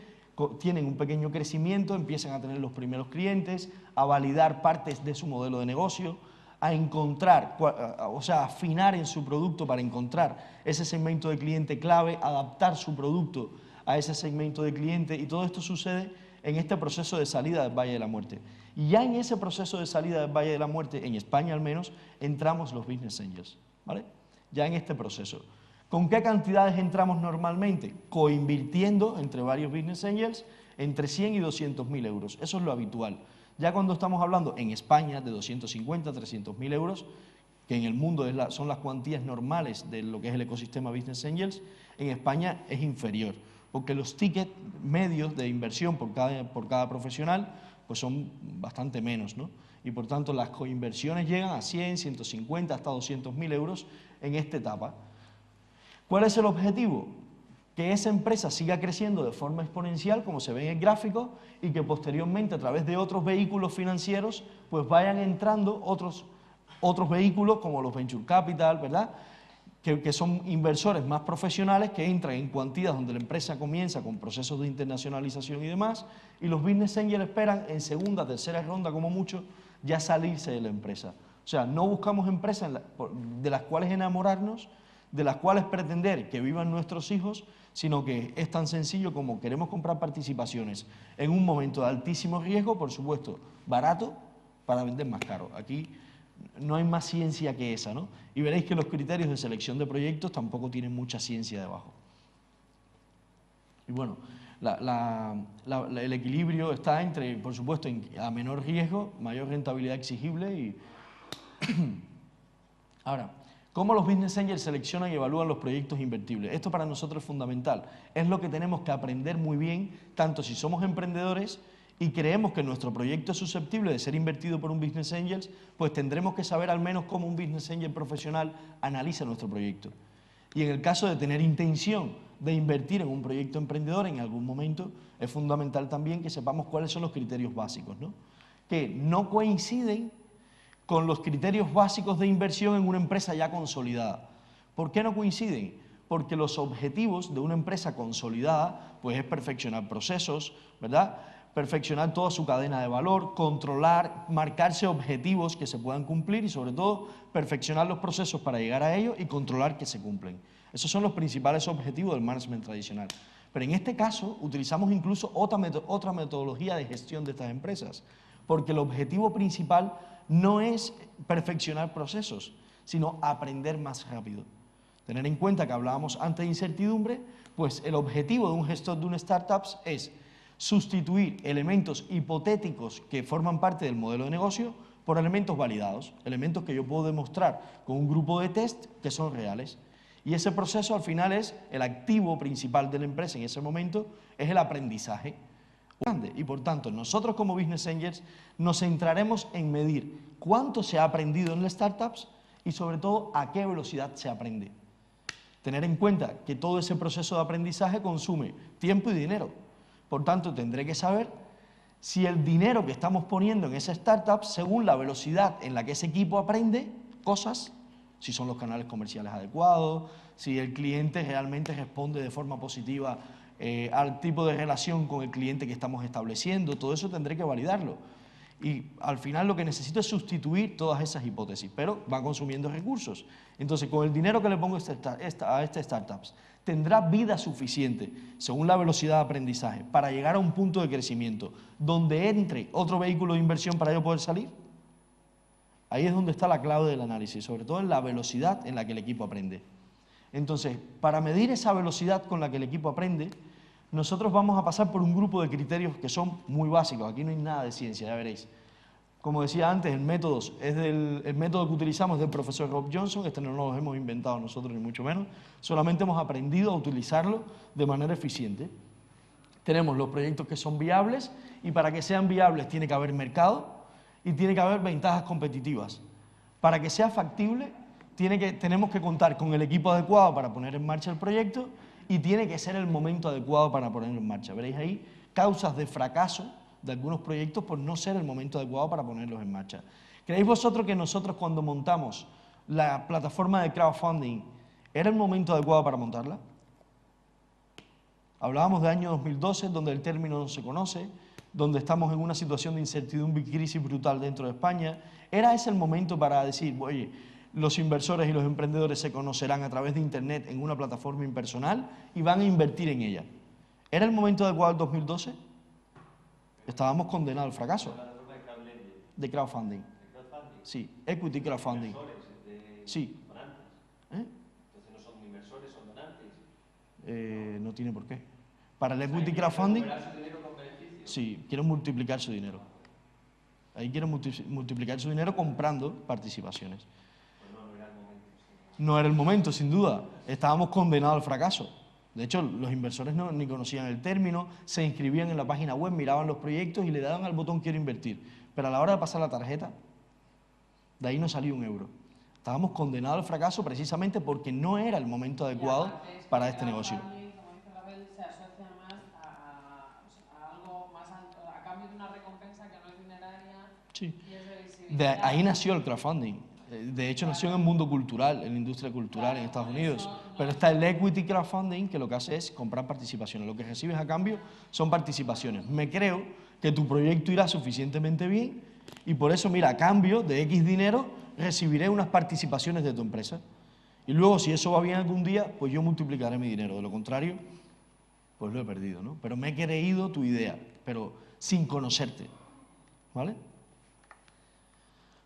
tienen un pequeño crecimiento, empiezan a tener los primeros clientes, a validar partes de su modelo de negocio, a encontrar, o sea, afinar en su producto para encontrar ese segmento de cliente clave, adaptar su producto a ese segmento de cliente, y todo esto sucede en este proceso de salida del Valle de la Muerte. Y ya en ese proceso de salida del Valle de la Muerte, en España al menos, entramos los Business Angels, ¿vale? Ya en este proceso. ¿Con qué cantidades entramos normalmente? Coinvirtiendo entre varios Business Angels entre 100 y 200.000 euros. Eso es lo habitual. Ya cuando estamos hablando en España de 250 a 300.000 euros, que en el mundo son las cuantías normales de lo que es el ecosistema Business Angels, en España es inferior, porque los tickets medios de inversión por cada profesional pues son bastante menos, ¿no? Y por tanto las coinversiones llegan a 100, 150, hasta 200.000 euros en esta etapa. ¿Cuál es el objetivo? Que esa empresa siga creciendo de forma exponencial, como se ve en el gráfico, y que posteriormente a través de otros vehículos financieros pues vayan entrando otros vehículos como los Venture Capital, ¿verdad? Que son inversores más profesionales que entran en cuantías donde la empresa comienza con procesos de internacionalización y demás, y los Business Angels esperan en segunda, tercera ronda como mucho ya salirse de la empresa. O sea, no buscamos empresas de las cuales enamorarnos, de las cuales pretender que vivan nuestros hijos, sino que es tan sencillo como queremos comprar participaciones en un momento de altísimo riesgo, por supuesto, barato, para vender más caro. Aquí no hay más ciencia que esa, ¿no? Y veréis que los criterios de selección de proyectos tampoco tienen mucha ciencia debajo. Y bueno, el equilibrio está entre, por supuesto, a menor riesgo, mayor rentabilidad exigible y... Ahora, ¿cómo los Business Angels seleccionan y evalúan los proyectos invertibles? Esto para nosotros es fundamental. Es lo que tenemos que aprender muy bien, tanto si somos emprendedores y creemos que nuestro proyecto es susceptible de ser invertido por un Business Angels, pues tendremos que saber al menos cómo un Business Angel profesional analiza nuestro proyecto. Y en el caso de tener intención de invertir en un proyecto emprendedor en algún momento, es fundamental también que sepamos cuáles son los criterios básicos, ¿no? Que no coinciden con los criterios básicos de inversión en una empresa ya consolidada. ¿Por qué no coinciden? Porque los objetivos de una empresa consolidada pues es perfeccionar procesos, ¿verdad? Perfeccionar toda su cadena de valor, controlar, marcarse objetivos que se puedan cumplir y sobre todo perfeccionar los procesos para llegar a ellos y controlar que se cumplen. Esos son los principales objetivos del management tradicional. Pero en este caso utilizamos incluso otra metodología de gestión de estas empresas, porque el objetivo principal no es perfeccionar procesos, sino aprender más rápido. Tener en cuenta que hablábamos antes de incertidumbre, pues el objetivo de un gestor de una startup es sustituir elementos hipotéticos que forman parte del modelo de negocio por elementos validados, elementos que yo puedo demostrar con un grupo de test que son reales. Y ese proceso al final es el activo principal de la empresa en ese momento, es el aprendizaje. Y por tanto, nosotros como Business Angels nos centraremos en medir cuánto se ha aprendido en las startups y sobre todo a qué velocidad se aprende. Tener en cuenta que todo ese proceso de aprendizaje consume tiempo y dinero. Por tanto, tendré que saber si el dinero que estamos poniendo en esa startup, según la velocidad en la que ese equipo aprende cosas, si son los canales comerciales adecuados, si el cliente realmente responde de forma positiva al tipo de relación con el cliente que estamos estableciendo, todo eso tendré que validarlo. Y al final lo que necesito es sustituir todas esas hipótesis, pero va consumiendo recursos. Entonces, con el dinero que le pongo a estas startups, tendrá vida suficiente, según la velocidad de aprendizaje, para llegar a un punto de crecimiento donde entre otro vehículo de inversión para yo poder salir. Ahí es donde está la clave del análisis, sobre todo en la velocidad en la que el equipo aprende. Entonces, para medir esa velocidad con la que el equipo aprende, nosotros vamos a pasar por un grupo de criterios que son muy básicos. Aquí no hay nada de ciencia, ya veréis. Como decía antes, el método que utilizamos es del profesor Rob Johnson. Este no lo hemos inventado nosotros, ni mucho menos. Solamente hemos aprendido a utilizarlo de manera eficiente. Tenemos los proyectos que son viables y para que sean viables tiene que haber mercado y tiene que haber ventajas competitivas. Para que sea factible, tenemos que contar con el equipo adecuado para poner en marcha el proyecto y tiene que ser el momento adecuado para ponerlo en marcha. Veréis ahí causas de fracaso de algunos proyectos por no ser el momento adecuado para ponerlos en marcha. ¿Creéis vosotros que nosotros cuando montamos la plataforma de crowdfunding era el momento adecuado para montarla? Hablábamos del año 2012, donde el término no se conoce, donde estamos en una situación de incertidumbre y crisis brutal dentro de España. ¿Era ese el momento para decir, oye, los inversores y los emprendedores se conocerán a través de Internet en una plataforma impersonal y van a invertir en ella? ¿Era el momento adecuado el 2012? Estábamos condenados al fracaso. De crowdfunding. Sí, equity crowdfunding. Sí. Entonces no son inversores, son donantes. No tiene por qué. Para el equity crowdfunding, sí, quieren multiplicar su dinero. Ahí quieren multiplicar su dinero comprando participaciones. No era el momento, sin duda. Estábamos condenados al fracaso. De hecho, los inversores ni conocían el término, se inscribían en la página web, miraban los proyectos y le daban al botón quiero invertir. Pero a la hora de pasar la tarjeta, de ahí no salió un euro. Estábamos condenados al fracaso precisamente porque no era el momento adecuado para este negocio. Se asocia más a algo más alto, a cambio de una recompensa que no es dineraria. Sí. Y es de visibilidad. Ahí nació el crowdfunding. De hecho, nació en el mundo cultural, en la industria cultural en Estados Unidos. Pero está el equity crowdfunding, que lo que hace es comprar participaciones. Lo que recibes a cambio son participaciones. Me creo que tu proyecto irá suficientemente bien y por eso, mira, a cambio de X dinero recibiré unas participaciones de tu empresa. Y luego, si eso va bien algún día, pues yo multiplicaré mi dinero. De lo contrario, pues lo he perdido, ¿no? Pero me he creído tu idea, pero sin conocerte, ¿vale?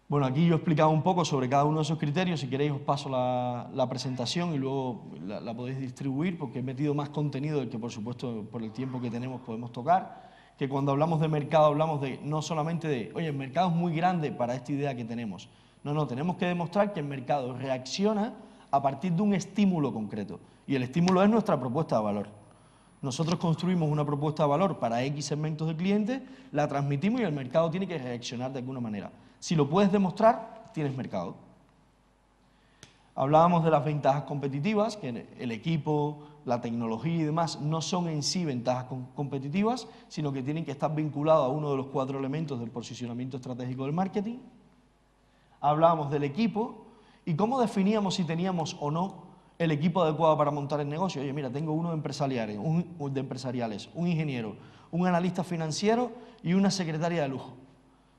Bueno, aquí yo he explicado un poco sobre cada uno de esos criterios. Si queréis os paso la presentación y luego la podéis distribuir, porque he metido más contenido del que, por supuesto, por el tiempo que tenemos podemos tocar. Que cuando hablamos de mercado hablamos de no solamente de, oye, el mercado es muy grande para esta idea que tenemos. No, tenemos que demostrar que el mercado reacciona a partir de un estímulo concreto. Y el estímulo es nuestra propuesta de valor. Nosotros construimos una propuesta de valor para X segmentos de clientes, la transmitimos y el mercado tiene que reaccionar de alguna manera. Si lo puedes demostrar, tienes mercado. Hablábamos de las ventajas competitivas, que el equipo, la tecnología y demás no son en sí ventajas competitivas, sino que tienen que estar vinculados a uno de los 4 elementos del posicionamiento estratégico del marketing. Hablábamos del equipo y cómo definíamos si teníamos o no el equipo adecuado para montar el negocio. Oye, mira, tengo uno de empresariales, un ingeniero, un analista financiero y una secretaria de lujo.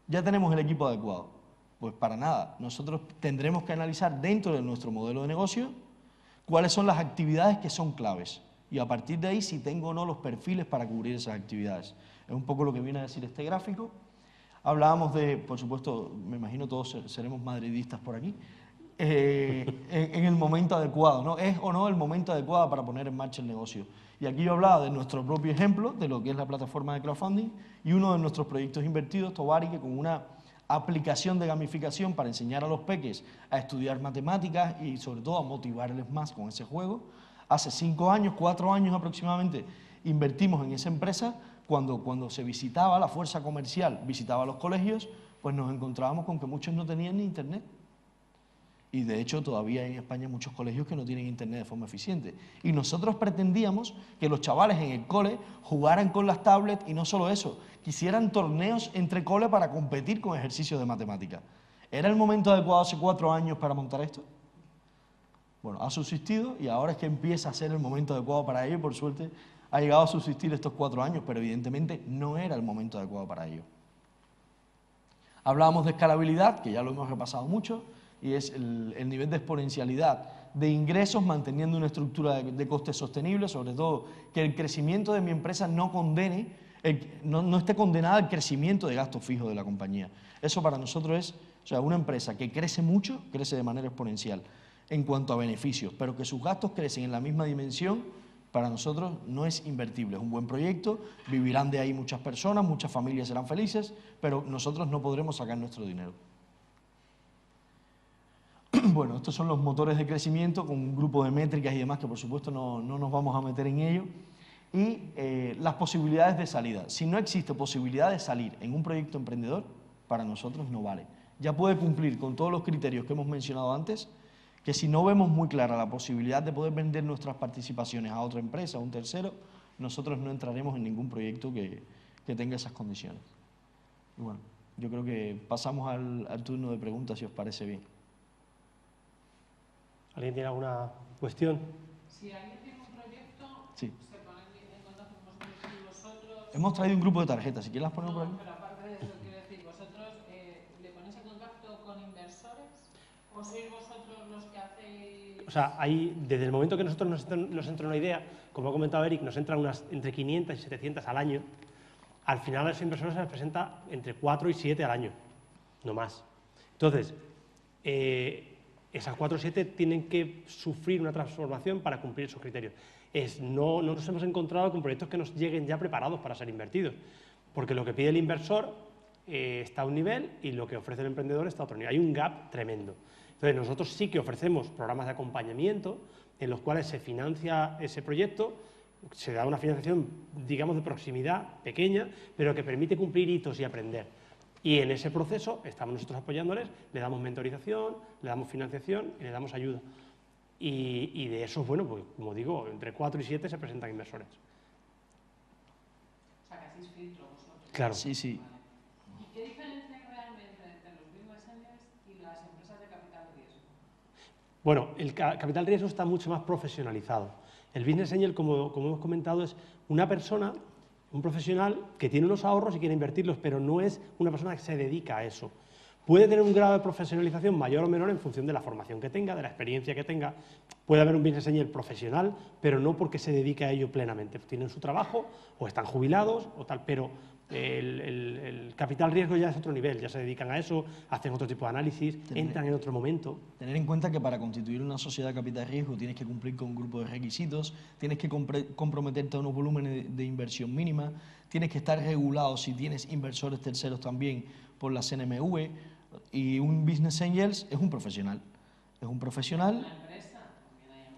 ¿Ya tenemos el equipo adecuado? Pues para nada. Nosotros tendremos que analizar dentro de nuestro modelo de negocio cuáles son las actividades que son claves y a partir de ahí si tengo o no los perfiles para cubrir esas actividades. Es un poco lo que viene a decir este gráfico. Hablábamos de, por supuesto, me imagino todos seremos madridistas por aquí, en el momento adecuado, ¿no? ¿Es o no el momento adecuado para poner en marcha el negocio? Y aquí yo hablaba de nuestro propio ejemplo, de lo que es la plataforma de crowdfunding y uno de nuestros proyectos invertidos, Tobari, que con una aplicación de gamificación para enseñar a los peques a estudiar matemáticas y sobre todo a motivarles más con ese juego. Hace 5 años, 4 años aproximadamente, invertimos en esa empresa. Cuando se visitaba, la fuerza comercial visitaba los colegios, pues nos encontrábamos con que muchos no tenían ni internet. Y de hecho todavía hay en España muchos colegios que no tienen internet de forma eficiente. Y nosotros pretendíamos que los chavales en el cole jugaran con las tablets y no solo eso, quisieran torneos entre cole para competir con ejercicios de matemática. ¿Era el momento adecuado hace 4 años para montar esto? Bueno, ha subsistido y ahora es que empieza a ser el momento adecuado para ello. Por suerte ha llegado a subsistir estos 4 años, pero evidentemente no era el momento adecuado para ello. Hablábamos de escalabilidad, que ya lo hemos repasado mucho, y es el nivel de exponencialidad de ingresos manteniendo una estructura de costes sostenible, sobre todo que el crecimiento de mi empresa no esté condenada al crecimiento de gastos fijos de la compañía. Eso para nosotros es, o sea, una empresa que crece mucho, crece de manera exponencial en cuanto a beneficios, pero que sus gastos crecen en la misma dimensión, para nosotros no es invertible. Es un buen proyecto, vivirán de ahí muchas personas, muchas familias serán felices, pero nosotros no podremos sacar nuestro dinero. Bueno, estos son los motores de crecimiento con un grupo de métricas y demás que por supuesto no nos vamos a meter en ello. Y las posibilidades de salida. Si no existe posibilidad de salir en un proyecto emprendedor, para nosotros no vale. Ya puede cumplir con todos los criterios que hemos mencionado antes, que si no vemos muy clara la posibilidad de poder vender nuestras participaciones a otra empresa, a un tercero, nosotros no entraremos en ningún proyecto que tenga esas condiciones. Y bueno, yo creo que pasamos al turno de preguntas, si os parece bien. ¿Alguien tiene alguna cuestión? Si alguien tiene un proyecto, sí. se ponen en contacto con vosotros y vosotros... Hemos traído un grupo de tarjetas, si quieres las ponemos por aquí. Pero aparte de eso, quiero decir, ¿vosotros le ponéis en contacto con inversores o sois vosotros los que hacéis...? O sea, desde el momento que nosotros nos entra una idea, como ha comentado Eric, nos entran entre 500 y 700 al año. Al final a los inversores se les presenta entre 4 y 7 al año, no más. Entonces, esas 4 o 7 tienen que sufrir una transformación para cumplir esos criterios. No nos hemos encontrado con proyectos que nos lleguen ya preparados para ser invertidos, porque lo que pide el inversor está a un nivel y lo que ofrece el emprendedor está a otro nivel. Hay un gap tremendo. Entonces, nosotros sí que ofrecemos programas de acompañamiento en los cuales se financia ese proyecto, se da una financiación, digamos, de proximidad pequeña, pero que permite cumplir hitos y aprender. Y en ese proceso estamos nosotros apoyándoles, le damos mentorización, le damos financiación y le damos ayuda. Y de eso, bueno, pues como digo, entre 4 y 7 se presentan inversores. O sea, que hacéis filtro vosotros. Claro. Sí, sí. ¿Y qué diferencia hay realmente entre los business angels y las empresas de capital riesgo? Bueno, el capital riesgo está mucho más profesionalizado. El business angel, como hemos comentado, es una persona, un profesional que tiene unos ahorros y quiere invertirlos, pero no es una persona que se dedica a eso. Puede tener un grado de profesionalización mayor o menor en función de la formación que tenga, de la experiencia que tenga. Puede haber un business angel profesional, pero no porque se dedique a ello plenamente. Tienen su trabajo o están jubilados o tal, pero el capital riesgo ya es otro nivel, ya se dedican a eso, hacen otro tipo de análisis, entran en otro momento. Tener en cuenta que para constituir una sociedad de capital riesgo tienes que cumplir con un grupo de requisitos, tienes que comprometerte a unos volúmenes de inversión mínima, tienes que estar regulado si tienes inversores terceros también por la CNMV, y un business angel es un profesional. Es un profesional. ¿Una empresa?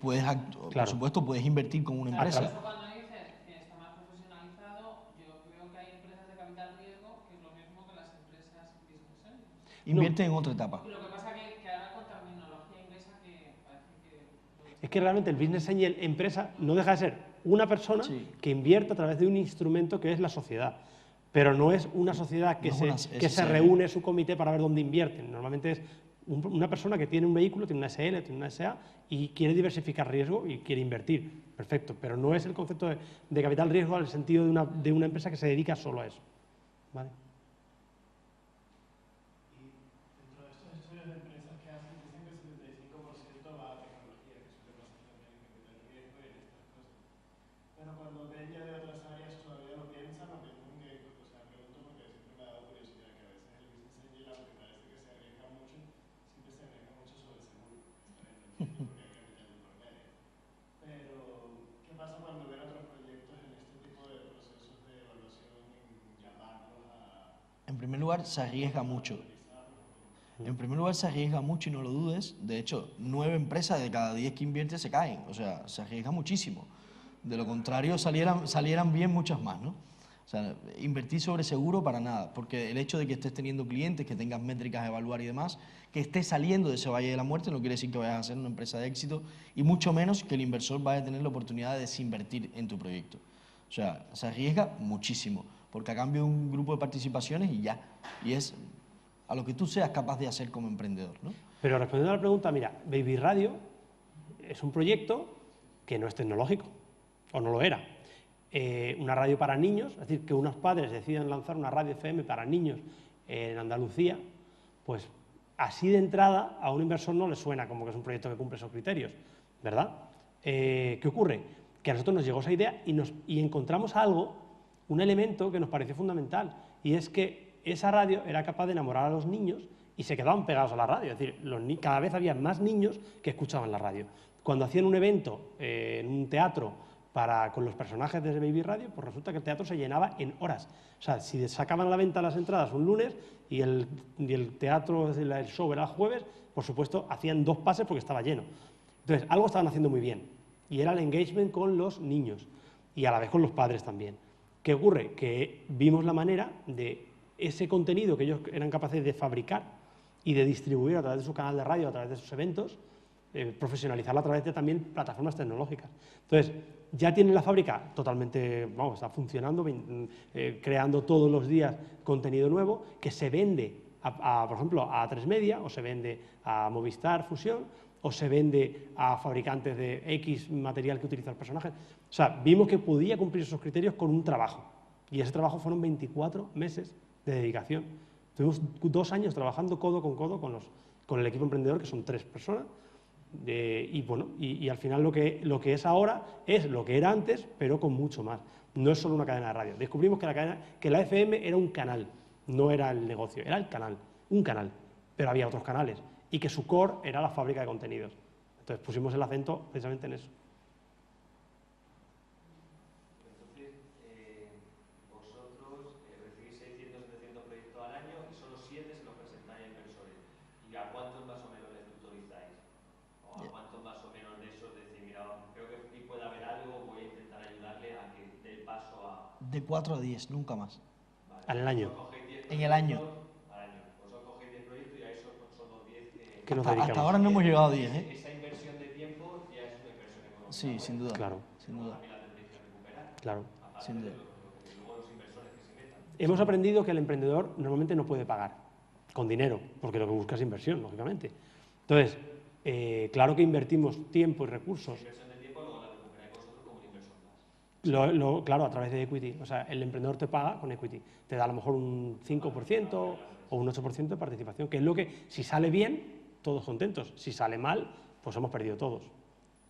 Puedes por supuesto, puedes invertir con una empresa. Cuando dices que está más profesionalizado, yo creo que hay empresas de capital riesgo que es lo mismo que las empresas business angels. Invierte en otra etapa. Lo que pasa que ahora con terminología inglesa que parece que... Es que realmente el business angel empresa no deja de ser una persona que invierte a través de un instrumento que es la sociedad. Pero no es una sociedad que, se reúne su comité para ver dónde invierten. Normalmente es una persona que tiene un vehículo, tiene una SL, tiene una SA y quiere diversificar riesgo y quiere invertir. Perfecto, pero no es el concepto de capital riesgo al sentido de una empresa que se dedica solo a eso. ¿Vale? Y dentro de estos estudios de empresas que hacen, dicen que el 75% va a tecnología, que suele pasar también en capital riesgo y en estas cosas. Pero cuando ven ya de otras áreas todavía lo piensan, o piensan que, o sea, pregunto porque siempre me ha dado curiosidad que a veces el business angel, aunque parece que se arriesga mucho, siempre se arriesga mucho sobre el seguro. Porque hay capital de por medio. Pero, ¿qué pasa cuando ven otros proyectos en este tipo de procesos de evaluación y llamarlos a... En primer lugar, se arriesga mucho. En primer lugar, se arriesga mucho y no lo dudes. De hecho, 9 empresas de cada 10 que invierte se caen. O sea, se arriesga muchísimo. De lo contrario, salieran bien muchas más, ¿no? O sea, invertir sobre seguro para nada. Porque el hecho de que estés teniendo clientes, que tengas métricas a evaluar y demás, que estés saliendo de ese valle de la muerte, no quiere decir que vayas a ser una empresa de éxito y mucho menos que el inversor vaya a tener la oportunidad de desinvertir en tu proyecto. O sea, se arriesga muchísimo. Porque a cambio de un grupo de participaciones y ya. Y es a lo que tú seas capaz de hacer como emprendedor, ¿no? Pero respondiendo a la pregunta, mira, Baby Radio es un proyecto que no es tecnológico, o no lo era. Una radio para niños, es decir, que unos padres decidan lanzar una radio FM para niños en Andalucía, pues así de entrada a un inversor no le suena como que es un proyecto que cumple esos criterios, ¿verdad? ¿Qué ocurre? Que a nosotros nos llegó esa idea y encontramos algo, un elemento que nos pareció fundamental, y es que esa radio era capaz de enamorar a los niños y se quedaban pegados a la radio. Es decir, cada vez había más niños que escuchaban la radio. Cuando hacían un evento en un teatro con los personajes de Baby Radio, pues resulta que el teatro se llenaba en horas. O sea, si sacaban a la venta las entradas un lunes y el teatro, el show era el jueves, por supuesto, hacían 2 pases porque estaba lleno. Entonces, algo estaban haciendo muy bien, y era el engagement con los niños y a la vez con los padres también. ¿Qué ocurre? Que vimos la manera de ese contenido que ellos eran capaces de fabricar y de distribuir a través de su canal de radio, a través de sus eventos, profesionalizarlo a través de también plataformas tecnológicas. Entonces, ya tienen la fábrica totalmente, vamos, está funcionando, creando todos los días contenido nuevo que se vende, por ejemplo, a A3 Media, o se vende a Movistar Fusión, o se vende a fabricantes de X material que utiliza el personaje. O sea, vimos que podía cumplir esos criterios con un trabajo. Y ese trabajo fueron 24 meses de dedicación. Tuvimos 2 años trabajando codo con el equipo emprendedor, que son 3 personas, y bueno, y al final lo que es ahora es lo que era antes, pero con mucho más. No es solo una cadena de radio. Descubrimos que la FM era un canal, no era el negocio, era el canal, un canal, pero había otros canales, y que su core era la fábrica de contenidos. Entonces pusimos el acento precisamente en eso. De 4 a 10, nunca más. Vale. Al año. En el año. Vosotros cogéis 10 proyectos y a esos son los 10 que nos dedicamos. Hasta ahora no hemos llegado a 10, ¿eh? Esa inversión de tiempo ya es una inversión económica. Sí, sin duda. Claro. Sin duda. También la tendréis que recuperar. Claro. Sin duda. Luego los inversores que se metan. Hemos aprendido que el emprendedor normalmente no puede pagar con dinero, porque lo que busca es inversión, lógicamente. Entonces, claro que invertimos tiempo y recursos. Inversión de tiempo luego la recuperáis vosotros como un inversor más. Claro, a través de equity. O sea, el emprendedor te paga con equity. Te da a lo mejor un 5%, o un 8% de participación, que es lo que, si sale bien, todos contentos. Si sale mal, pues hemos perdido todos.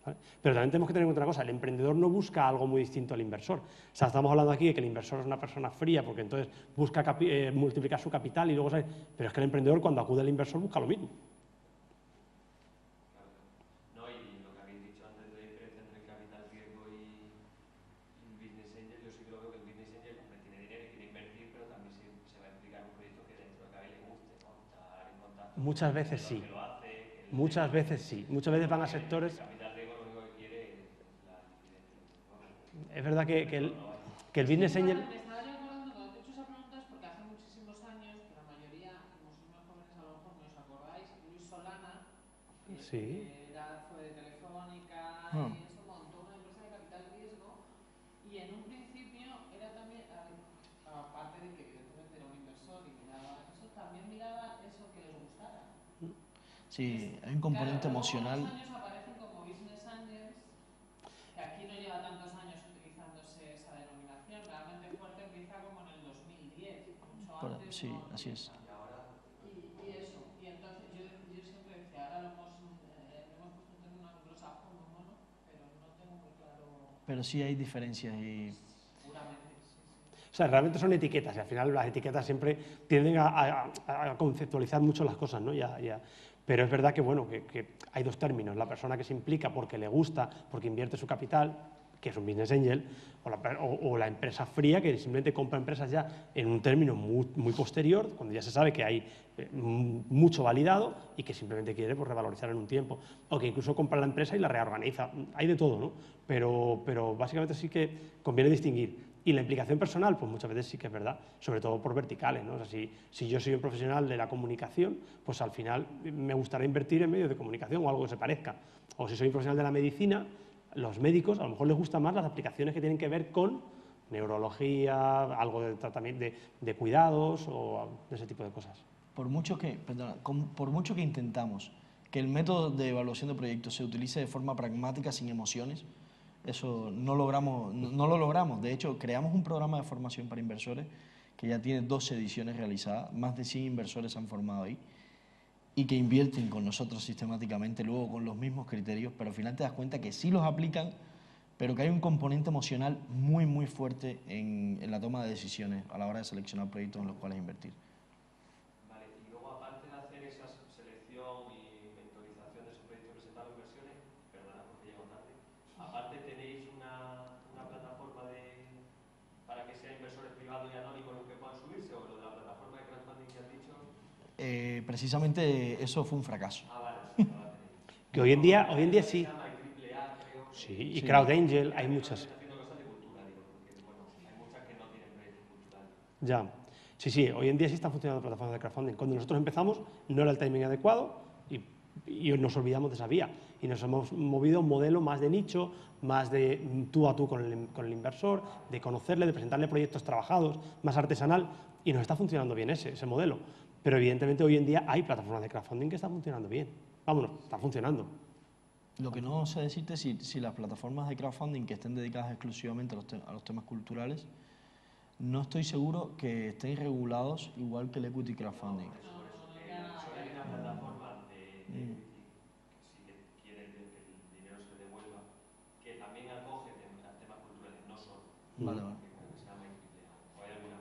¿Vale? Pero también tenemos que tener en cuenta una cosa, el emprendedor no busca algo muy distinto al inversor. O sea, estamos hablando aquí de que el inversor es una persona fría porque entonces busca multiplicar su capital y luego sale... Pero es que el emprendedor cuando acude al inversor busca lo mismo. No, y lo que habéis dicho antes de la diferencia entre el capital riesgo y business angel, yo sí que lo veo que el business angel hombre, tiene dinero y quiere invertir, pero también se va a implicar un proyecto que dentro de cabe le guste, ¿no? Estar en contacto Muchas con el veces sí. que lo hace, Muchas veces sí. Muchas veces van a sectores... el capital riesgo lo único que quiere es la liquidez. Es verdad que el business angel... Me estaba yo acordando, cuando te he hecho esa pregunta es porque hace muchísimos años, que la mayoría, como sois más jóvenes a lo mejor no os acordáis, Luis Solana, Sí. fue de Telefónica, Ah. y eso montó una empresa de capital riesgo, y en un principio era también, aparte de que evidentemente era un inversor y miraba eso, también miraba eso que les gustara. Sí, hay un componente Claro, emocional. luego con los años aparecen como business angels, que aquí no lleva tantos años utilizándose esa denominación. Realmente fuerte empieza como en el 2010, mucho antes. Sí, no así es. Y eso. Y entonces yo siempre decía, ahora lo hemos puesto un término anglosajón, mono, pero no tengo muy claro. Pero sí hay diferencias y Seguramente, sí. O sea, realmente son etiquetas y al final las etiquetas siempre tienden a conceptualizar mucho las cosas, ¿no? Pero es verdad que, bueno, que hay dos términos, la persona que se implica porque le gusta, porque invierte su capital, que es un business angel, o la empresa fría que simplemente compra empresas ya en un término muy posterior, cuando ya se sabe que hay mucho validado y que simplemente quiere pues, revalorizar en un tiempo, o que incluso compra la empresa y la reorganiza. Hay de todo, ¿no? Pero básicamente sí que conviene distinguir. Y la implicación personal, pues muchas veces sí que es verdad, sobre todo por verticales, ¿no? O sea, si yo soy un profesional de la comunicación, pues al final me gustaría invertir en medios de comunicación o algo que se parezca. O si soy un profesional de la medicina, los médicos a lo mejor les gustan más las aplicaciones que tienen que ver con neurología, algo de tratamiento, de cuidados o de ese tipo de cosas. por mucho que intentamos que el método de evaluación de proyectos se utilice de forma pragmática, sin emociones, eso no lo logramos. De hecho, creamos un programa de formación para inversores que ya tiene 12 ediciones realizadas, más de 100 inversores se han formado ahí y que invierten con nosotros sistemáticamente, luego con los mismos criterios, pero al final te das cuenta que sí los aplican, pero que hay un componente emocional muy, muy fuerte en la toma de decisiones a la hora de seleccionar proyectos en los cuales invertir. Vale, y luego aparte de hacer esa selección y mentorización de esos proyectos presentados en inversiones, perdona porque llego tarde, aparte tenéis una plataforma para que sean inversores privados y anónimos los que puedan subirse, o lo de la plataforma de crowdfunding que has dicho. Precisamente eso fue un fracaso. Ah, vale, sí, no la tenéis. Que hoy en día sí. Se llama AAA, creo. Sí, y CrowdAngel, hay muchas. Está haciendo cosas de cultura, digo, porque bueno, hay muchas que no tienen proyectos culturales. Ya. Sí, hoy en día sí están funcionando plataformas de crowdfunding. Cuando nosotros empezamos no era el timing adecuado y nos olvidamos de esa vía. Y nos hemos movido a un modelo más de nicho, más de tú a tú con el inversor, de conocerle, de presentarle proyectos trabajados, más artesanal, y nos está funcionando bien ese modelo. Pero evidentemente hoy en día hay plataformas de crowdfunding que están funcionando bien. Vámonos, está funcionando. Lo que no sé decirte es si las plataformas de crowdfunding que estén dedicadas exclusivamente a los temas culturales, no estoy seguro que estén regulados igual que el equity crowdfunding. Hay una plataforma de equity, que sí que quiere que el dinero se devuelva, que también acoge temas culturales, no solo. Vale. Que se llama AAA. O hay alguna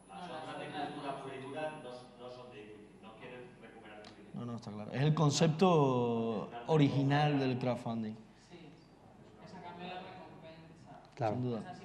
más, las otras de cultura pura y dura no son de equity, no quieren recuperar tu dinero. No, está claro. Es el concepto original del crowdfunding. Sí, es a cambio de recompensa. Claro. Sin duda. Es así